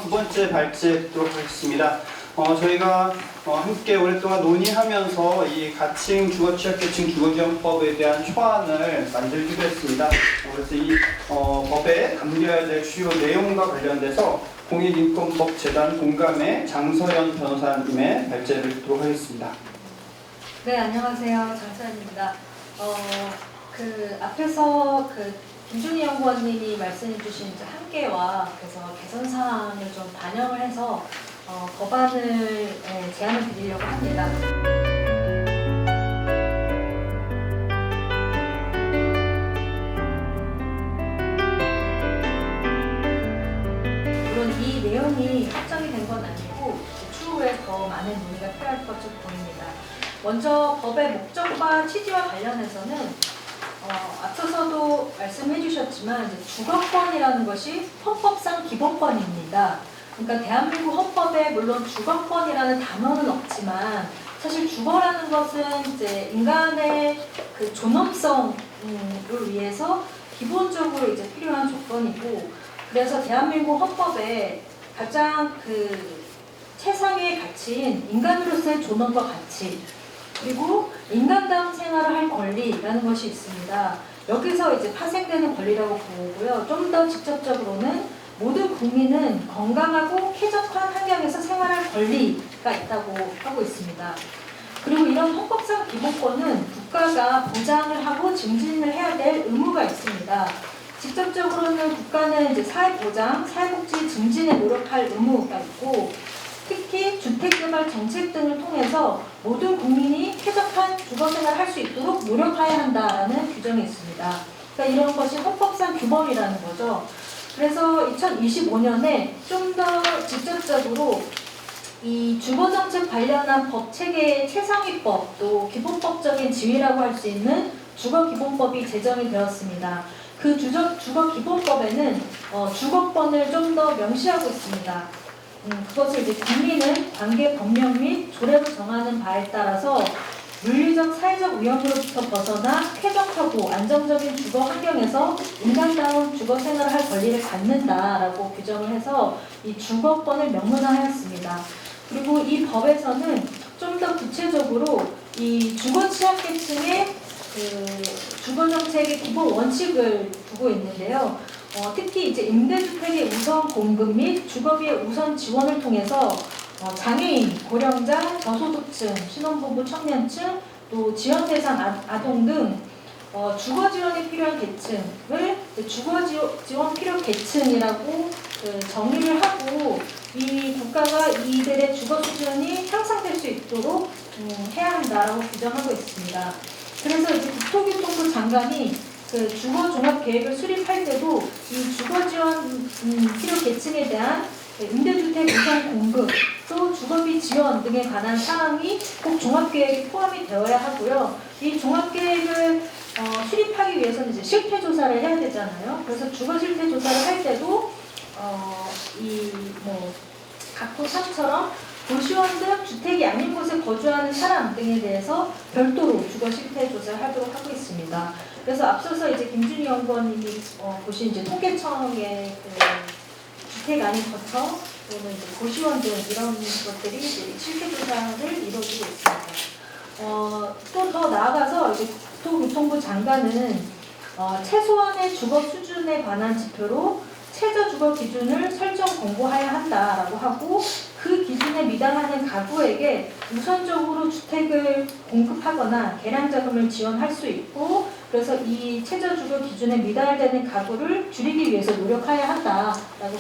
두 번째 발제 듣도록 하겠습니다. 저희가 함께 오랫동안 논의하면서 이 가칭 주거취약계층 주거지원법에 대한 초안을 만들기로 했습니다. 그래서 이 법에 담겨야 될 주요 내용과 관련돼서 공익인권법재단 공감의 장서연 변호사님의 발제를 듣도록 하겠습니다. 네, 안녕하세요. 장서연입니다. 앞에서 김준희 연구원님이 말씀해주신 한계와 그래서 개선 사항을 좀 반영을 해서 법안을 제안을 드리려고 합니다. 물론 이 내용이 확정이 된 건 아니고 추후에 더 많은 논의가 필요할 것으로 보입니다. 먼저 법의 목적과 취지와 관련해서는 앞서서도 말씀해 주셨지만 주거권이라는 것이 헌법상 기본권입니다. 그러니까 대한민국 헌법에 물론 주거권이라는 단어는 없지만 사실 주거라는 것은 이제 인간의 그 존엄성을 위해서 기본적으로 이제 필요한 조건이고, 그래서 대한민국 헌법에 가장 최상의 가치인 인간으로서의 존엄과 가치, 그리고 인간다운 생활을 할 권리라는 것이 있습니다. 여기서 이제 파생되는 권리라고 보고요. 좀 더 직접적으로는 모든 국민은 건강하고 쾌적한 환경에서 생활할 권리가 있다고 하고 있습니다. 그리고 이런 헌법상 기본권은 국가가 보장을 하고 증진을 해야 될 의무가 있습니다. 직접적으로는 국가는 이제 사회보장, 사회복지 증진에 노력할 의무가 있고, 특히 주택개발 정책 등을 통해서 모든 국민이 쾌적한 주거생활을 할 수 있도록 노력해야 한다라는 규정이 있습니다. 그러니까 이런 것이 헌법상 규범이라는 거죠. 그래서 2025년에 좀 더 직접적으로 이 주거정책 관련한 법체계의 최상위법, 또 기본법적인 지위라고 할 수 있는 주거기본법이 제정이 되었습니다. 그 주거기본법에는 주거권을 좀 더 명시하고 있습니다. 그것을 이제 국민은 관계 법령 및 조례로 정하는 바에 따라서 물리적 사회적 위험으로부터 벗어나 쾌적하고 안정적인 주거 환경에서 인간다운 주거 생활을 할 권리를 갖는다라고 규정을 해서 이 주거권을 명문화하였습니다. 그리고 이 법에서는 좀 더 구체적으로 이 주거 취약계층의 주거정책의 기본 원칙을 두고 있는데요. 특히 이제 임대주택의 우선 공급 및 주거비의 우선 지원을 통해서 장애인, 고령자, 저소득층, 신혼부부, 청년층, 또 지원 대상 아동 등 주거 지원이 필요한 계층을 주거 지원 필요 계층이라고 정의를 하고, 이 국가가 이들의 주거 수준이 향상될 수 있도록 해야 한다라고 규정하고 있습니다. 그래서 이제 국토교통부 장관이 주거 종합 계획을 수립할 때도 이 주거 지원 필요 계층에 대한 임대주택 우선 공급, 또 주거비 지원 등에 관한 사항이 꼭 종합계획에 포함이 되어야 하고요. 이 종합계획을 수립하기 위해서는 이제 실태조사를 해야 되잖아요. 그래서 주거 실태조사를 할 때도 각도 3처럼 도시원 등 주택이 아닌 곳에 거주하는 사람 등에 대해서 별도로 주거 실태조사를 하도록 하고 있습니다. 그래서 앞서서 이제 김준희 연구원님이 보신 이제 통계청의 주택 아닌 거처 또는 이제 고시원 등 이런 것들이 이제 실태조사를 이루어지고 있습니다. 또 더 나아가서 이제 국토교통부 장관은 최소한의 주거 수준에 관한 지표로 최저 주거 기준을 설정 공고해야 한다라고 하고, 그 기준에 미달하는 가구에게 우선적으로 주택을 공급하거나 개량 자금을 지원할 수 있고, 그래서 이 최저 주거 기준에 미달되는 가구를 줄이기 위해서 노력해야 한다라고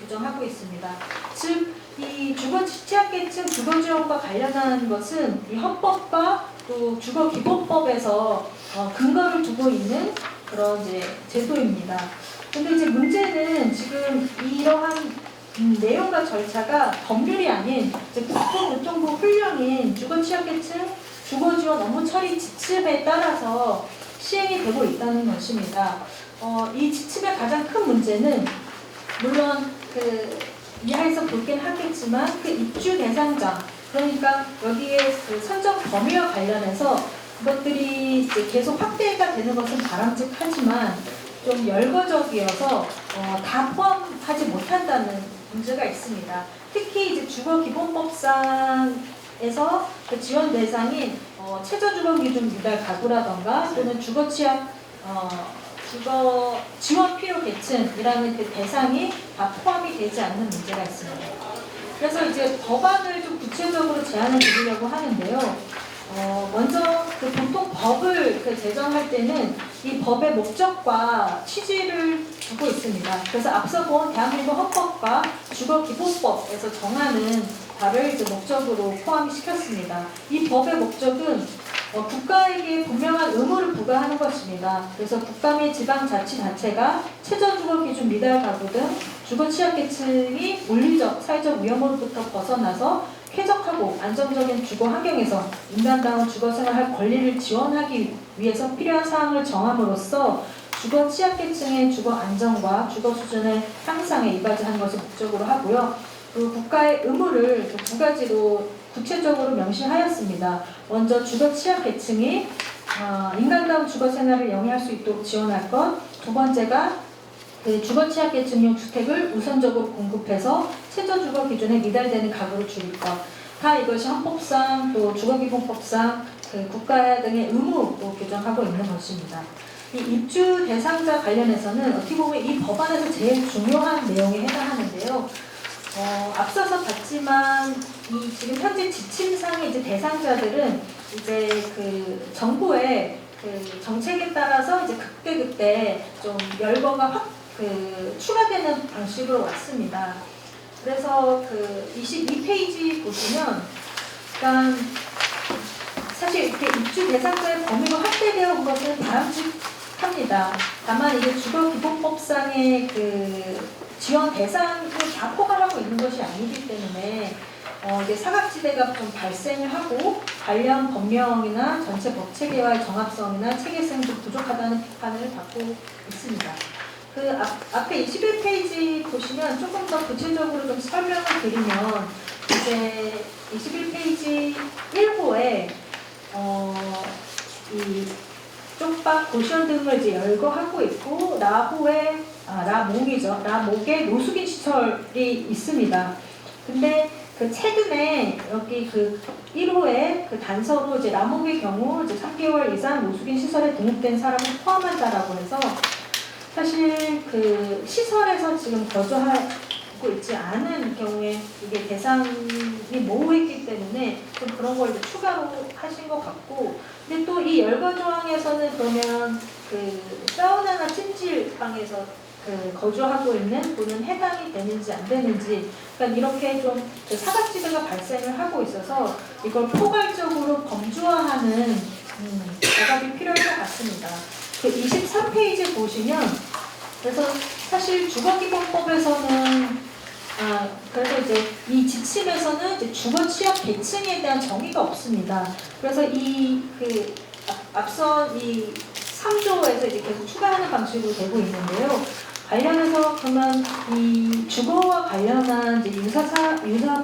규정하고 있습니다. 즉, 이 주거 취약계층 주거 지원과 관련한 것은 이 헌법과 또 주거기본법에서 근거를 두고 있는 그런 이제 제도입니다. 근데 이제 문제는 지금 이러한 내용과 절차가 법률이 아닌 국토교통부 훈령인 주거취약계층 주거지원 업무 처리 지침에 따라서 시행이 되고 있다는 것입니다. 이 지침의 가장 큰 문제는 물론 이하에서 볼긴 하겠지만 입주 대상자, 그러니까 여기에 선정 범위와 관련해서 그것들이 이제 계속 확대가 되는 것은 바람직하지만 좀 열거적이어서 다 포함하지 못한다는 문제가 있습니다. 특히 이제 주거기본법상에서 그 지원 대상인 최저주거기준 미달 가구라던가 또는 주거 지원 필요 계층이라는 그 대상이 다 포함이 되지 않는 문제가 있습니다. 그래서 이제 법안을 좀 구체적으로 제안을 드리려고 하는데요. 먼저 그 보통 법을 제정할 때는 이 법의 목적과 취지를 두고 있습니다. 그래서 앞서 본 대한민국 헌법과 주거기본법에서 정하는 바를 이제 목적으로 포함시켰습니다. 이 법의 목적은 국가에게 분명한 의무를 부과하는 것입니다. 그래서 국가 및 지방자치단체가 최저주거기준 미달 가구 등 주거 취약계층이 물리적, 사회적 위험으로부터 벗어나서 쾌적하고 안정적인 주거 환경에서 인간다운 주거 생활할 권리를 지원하기 위해서 필요한 사항을 정함으로써 주거 취약계층의 주거 안정과 주거 수준의 향상에 이바지하는 것을 목적으로 하고요. 그 국가의 의무를 두 가지로 구체적으로 명시하였습니다. 먼저 주거 취약계층이 인간다운 주거 생활을 영위할 수 있도록 지원할 것. 두 번째가 그 주거 취약계층용 주택을 우선적으로 공급해서 최저주거 기준에 미달되는 가구를 줄일 것. 다 이것이 헌법상 또 주거기본법상 그 국가 등의 의무로 규정하고 있는 것입니다. 이 입주 대상자 관련해서는 어떻게 보면 이 법안에서 제일 중요한 내용에 해당하는데요. 앞서서 봤지만 이 지금 현재 지침상의 이제 대상자들은 이제 그 정부의 그 정책에 따라서 이제 그때 좀 열거가 추가되는 방식으로 왔습니다. 그래서 그 22페이지 보시면 일단 사실 이렇게 입주 대상자의 범위가 확대되어 온 것은 바람직합니다. 다만 이게 주거기본법상의 그 지원 대상을 다 포괄하고 있는 것이 아니기 때문에 이게 사각지대가 좀 발생을 하고 관련 법령이나 전체 법 체계와의 정합성이나 체계성이 좀 부족하다는 비판을 받고 있습니다. 그 앞에 21페이지 보시면 조금 더 구체적으로 좀 설명을 드리면 이제 21페이지 1호에 이 쪽박 고시원 등을 이제 열거하고 있고 라목에 노숙인 시설이 있습니다. 근데 그 최근에 여기 그 1호에 그 단서로 이제 라목의 경우 이제 3개월 이상 노숙인 시설에 등록된 사람을 포함한다라고 해서 사실 그 시설에서 지금 거주하고 있지 않은 경우에 이게 대상이 모호했기 때문에 좀 그런 걸 이제 추가로 하신 것 같고, 근데 또 이 열거 조항에서는 그러면 그 사우나나 찜질방에서 그 거주하고 있는 분은 해당이 되는지 안 되는지, 그러니까 이렇게 좀 사각지대가 발생을 하고 있어서 이걸 포괄적으로 범주화하는 작업이 필요할 것 같습니다. 그 23페이지 보시면 그래서 사실 주거기본법에서는 그래서 이제 이 지침에서는 이제 주거 취약 계층에 대한 정의가 없습니다. 그래서 앞선 이 3조에서 이제 계속 추가하는 방식으로 되고 있는데요. 관련해서 그러면 이 주거와 관련한 이제 유사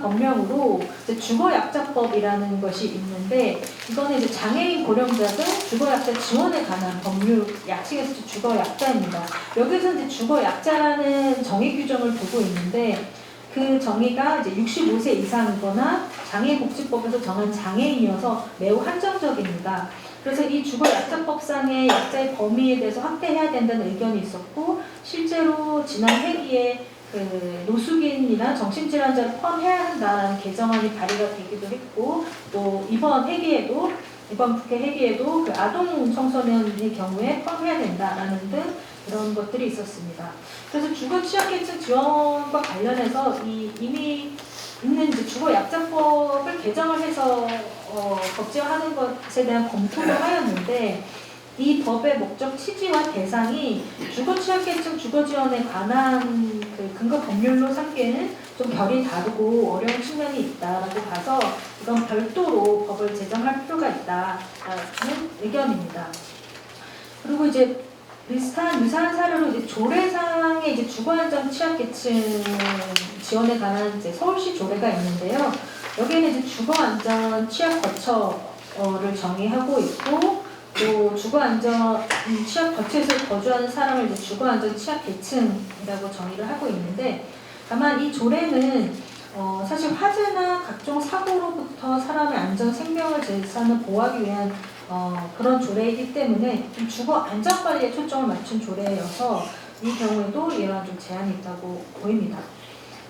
법령으로 이제 주거약자법이라는 것이 있는데, 이거는 이제 장애인 고령자 등 주거약자 지원에 관한 법률 약식에서 주거약자입니다. 여기서 이제 주거약자라는 정의 규정을 두고 있는데, 그 정의가 이제 65세 이상이거나 장애인복지법에서 정한 장애인이어서 매우 한정적입니다. 그래서 이 주거약자법상의 약자의 범위에 대해서 확대해야 된다는 의견이 있었고, 실제로 지난 회기에 그 노숙인이나 정신질환자를 포함해야 한다는 개정안이 발의가 되기도 했고, 또 이번 국회 회기에도 그 아동 청소년의 경우에 포함해야 된다라는 등 그런 것들이 있었습니다. 그래서 주거 취약계층 지원과 관련해서 이미 있는 이제 주거약자법을 개정을 해서 법제화하는 것에 대한 검토를 하였는데, 이 법의 목적 취지와 대상이 주거 취약계층 주거 지원에 관한 그 근거 법률로 삼기에는 좀 결이 다르고 어려운 측면이 있다라고 봐서 이건 별도로 법을 제정할 필요가 있다라는 의견입니다. 그리고 이제 유사한 사례로 이제 조례상의 이제 주거안정 취약계층 지원에 관한 이제 서울시 조례가 있는데요. 여기에는 이제 주거안전 취약 거처를 정의하고 있고, 또 주거안전 취약 거처에서 거주하는 사람을 이제 주거안전 취약계층이라고 정의를 하고 있는데, 다만 이 조례는 사실 화재나 각종 사고로부터 사람의 안전, 생명을, 재산을 보호하기 위한 그런 조례이기 때문에 좀 주거 안전 관리에 초점을 맞춘 조례여서 이 경우에도 이러한 좀 제한이 있다고 보입니다.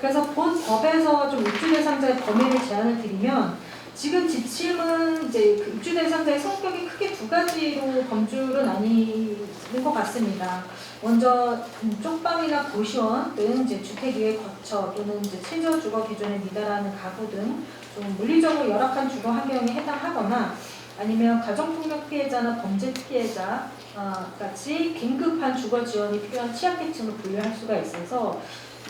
그래서 본 법에서 좀 입주 대상자의 범위를 제한을 드리면 지금 지침은 이제 그 입주 대상자의 성격이 크게 두 가지로 범주를 나뉘는 것 같습니다. 먼저 쪽방이나 고시원 등 이제 주택 이외 거처 또는 이제 최저 주거 기준에 미달하는 가구 등 좀 물리적으로 열악한 주거 환경에 해당하거나 아니면 가정폭력 피해자나 범죄 피해자 같이 긴급한 주거 지원이 필요한 취약계층을 분류할 수가 있어서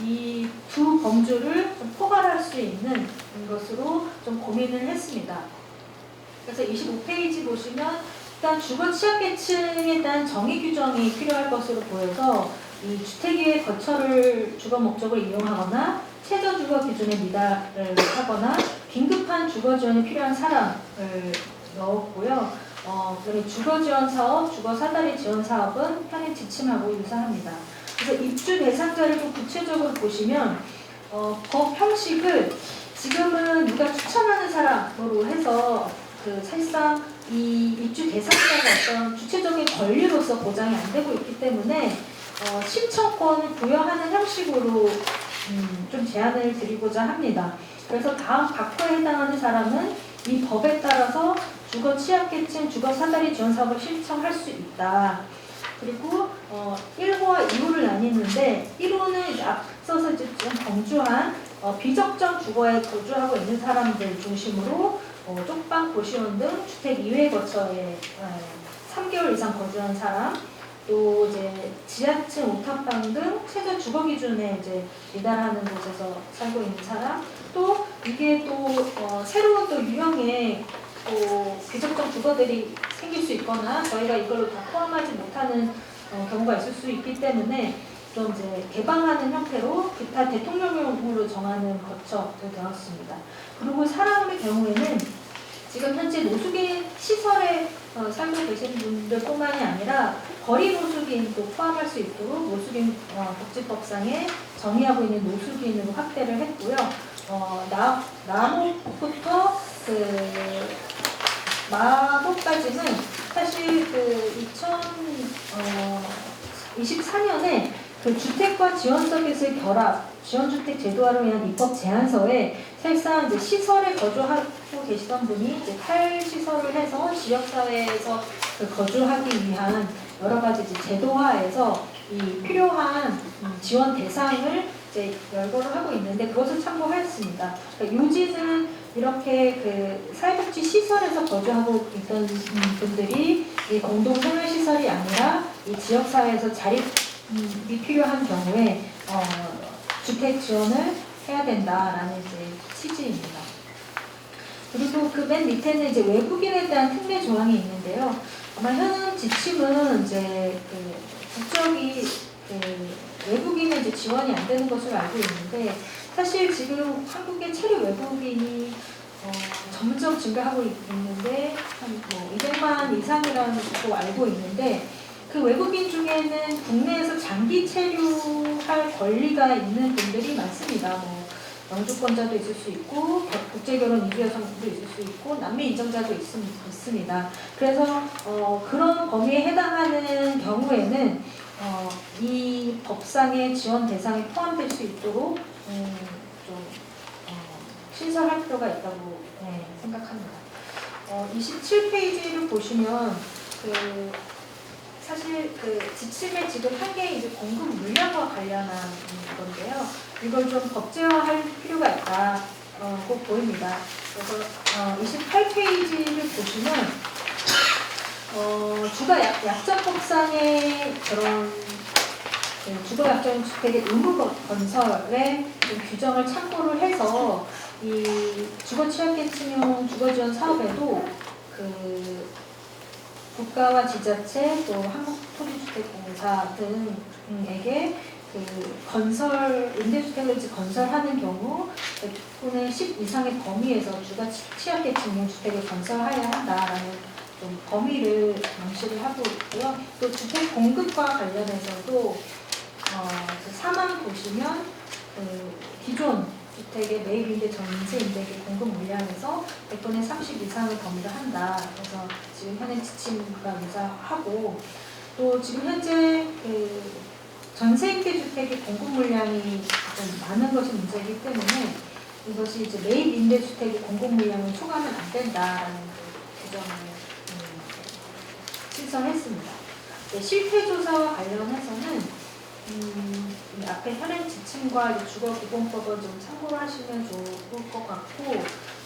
이 두 범주를 좀 포괄할 수 있는 것으로 좀 고민을 했습니다. 그래서 25페이지 보시면 일단 주거 취약계층에 대한 정의 규정이 필요할 것으로 보여서 이 주택 외 거처를 주거 목적으로 이용하거나 최저 주거 기준에 미달을 하거나 긴급한 주거 지원이 필요한 사람을 넣었고요. 그다음에 주거 지원 사업, 주거 사다리 지원 사업은 현행 지침하고 유사합니다. 그래서 입주 대상자를 좀 구체적으로 보시면 법 형식을 지금은 누가 추천하는 사람으로 해서 그 사실상 이 입주 대상자가 어떤 주체적인 권리로서 보장이 안 되고 있기 때문에 신청권을 부여하는 형식으로 좀 제안을 드리고자 합니다. 그래서 다음 각호에 해당하는 사람은 이 법에 따라서 주거 취약계층 주거 사다리 지원 사업을 신청할 수 있다. 그리고 1호와 2호를 나뉘는데 1호는 앞서서 이제 좀 정주한 비적정 주거에 거주하고 있는 사람들 중심으로 쪽방, 고시원 등 주택 이외 거처에 3개월 이상 거주한 사람, 또 이제 지하층 옥탑방 등 최저 주거 기준에 이제 미달하는 곳에서 살고 있는 사람, 또 이게 또 새로운 또 유형의 또 비적정 주거들이 생길 수 있거나 저희가 이걸로 다 포함하지 못하는 경우가 있을 수 있기 때문에 좀 이제 개방하는 형태로 기타 대통령령으로 정하는 거처를 되었습니다. 그리고 사람의 경우에는 지금 현재 노숙인 시설에 살고 계신 분들뿐만이 아니라 거리 노숙인도 포함할 수 있도록 노숙인 복지법상에 정의하고 있는 노숙인으로 확대를 했고요. 나목부터 마곡까지는 사실 2024년에 그 주택과 지원서비스의 결합, 지원주택 제도화를 위한 입법 제안서에 사실상 이제 시설에 거주하고 계시던 분이 이제 탈시설을 해서 지역사회에서 거주하기 위한 여러 가지 이제 제도화에서 이 필요한 지원 대상을 이제 열거를 하고 있는데 그것을 참고하였습니다. 그러니까 요지는 이렇게 그 사회복지 시설에서 거주하고 있던 분들이 이 공동생활시설이 아니라 이 지역사회에서 자립이 필요한 경우에 주택 지원을 해야 된다라는 이제 취지입니다. 그리고 그 맨 밑에는 이제 외국인에 대한 특례 조항이 있는데요. 아마 현 지침은 이제 국적이 외국인은 이제 지원이 안 되는 것으로 알고 있는데 사실 지금 한국의 체류 외국인이 점점 증가하고 있는데 한 200만 이상이라는 것도 알고 있는데 그 외국인 중에는 국내에서 장기 체류할 권리가 있는 분들이 많습니다. 영주권자도 있을 수 있고 국제결혼 이주 여성도 있을 수 있고 남미 인정자도 있습니다. 그래서 그런 범위에 해당하는 경우에는 이 법상의 지원 대상에 포함될 수 있도록 좀 신설할 필요가 있다고 생각합니다. 27페이지를 보시면 사실 지침의 지금 한계의 이제 공급 물량과 관련한 건데요. 이걸 좀 법제화할 필요가 있다고 보입니다. 그래서 28페이지를 보시면 주거 약정법상의 그런 주거 약정 주택의 의무 건설의 규정을 참고를 해서 이 주거 취약계층용 주거 지원 사업에도 국가와 지자체 또 한국토지주택공사 등에게 임대주택을 건설하는 경우 100분의 10 이상의 범위에서 주거 취약계층용 주택을 건설해야 한다라는 좀 범위를 명시를 하고 있고요. 또 주택 공급과 관련해서도 4만 보시면 기존 주택의 매입임대 전세임대계 공급 물량에서 100분의 30 이상을 범위로 한다. 그래서 지금 현행 지침과 유사하고 또 지금 현재 전세임대 주택의 공급 물량이 좀 많은 것이 문제이기 때문에 이것이 이제 매입 임대 주택의 공급 물량을 초과하면 안 된다라는 규정을 신설했습니다. 실태조사와 관련해서는 이 앞에 현행 지침과 주거기본법을 좀 참고를 하시면 좋을 것 같고,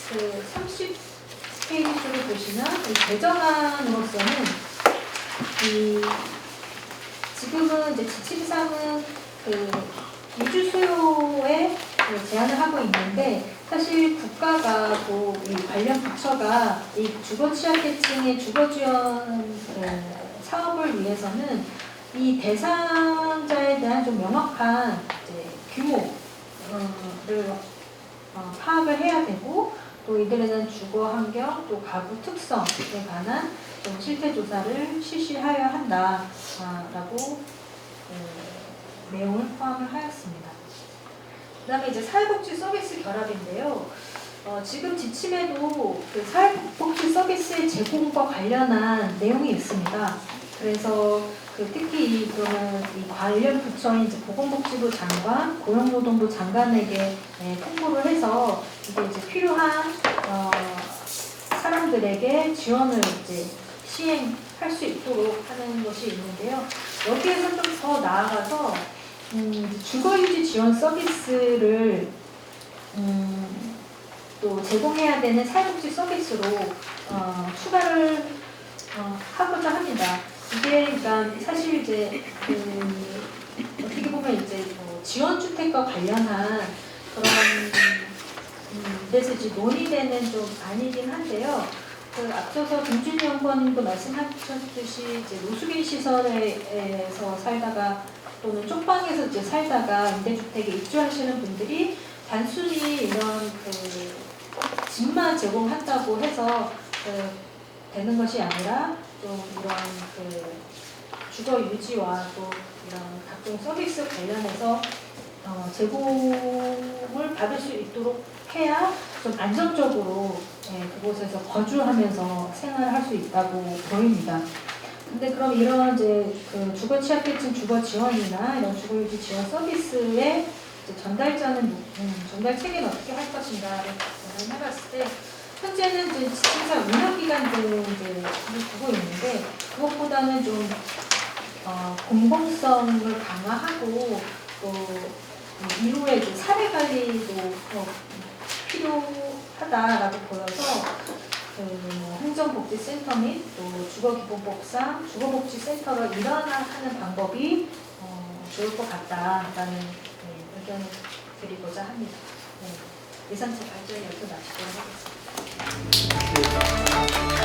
그 30페이지를 보시면 이 개정안으로서는 지금은 이제 지침상은 그 유주 수요에 제한을 하고 있는데, 사실 국가가 또 이 관련 부처가 이 주거 취약계층의 주거 지원 사업을 위해서는 이 대상자에 대한 좀 명확한 이제 규모를 파악을 해야 되고, 또 이들에 대한 주거 환경, 또 가구 특성에 관한 좀 실태 조사를 실시하여야 한다라고 내용을 포함을 하였습니다. 그다음에 이제 사회복지 서비스 결합인데요. 지금 지침에도 그 사회복지 서비스의 제공과 관련한 내용이 있습니다. 그래서 특히 그러면 이 관련 부처인 이제 보건복지부 장관, 고용노동부 장관에게 통보를 해서 이제 필요한 사람들에게 지원을 이제 시행할 수 있도록 하는 것이 있는데요. 여기에서 좀 더 나아가서 주거유지 지원 서비스를 또 제공해야 되는 사회복지 서비스로 추가를 하고자 합니다. 이게 그러니까 사실 이제 어떻게 보면 이제 지원주택과 관련한 그런 데서 이제 논의되는 좀 아니긴 한데요. 앞서서 김준희 연구원님도 말씀하셨듯이 이제 노숙인 시설에서 살다가 또는 쪽방에서 이제 살다가 임대주택에 입주하시는 분들이 단순히 이런 집만 제공한다고 해서 되는 것이 아니라 좀 이런 주거 유지와 또 이런 각종 서비스 관련해서 제공을 받을 수 있도록 해야 좀 안정적으로 그곳에서 거주하면서 생활할 수 있다고 보입니다. 근데 그럼 이런 이제 주거 취약계층 주거 지원이나 이런 주거 유지 지원 서비스의 전달자는 전달 체계는 어떻게 할 것인가를 해봤을 때 현재는 이제 지침상 운영기관들을 이제 두고 있는데 그것보다는 좀 공공성을 강화하고 또 이후에 이제 사례 관리도 필요하다라고 보여서 행정복지센터 및 또 주거기본법상 주거복지센터를 일원화하는 방법이 좋을 것 같다라는 의견을 드리고자 합니다. 예산책 발전이 여기서 마치도록 하겠습니다.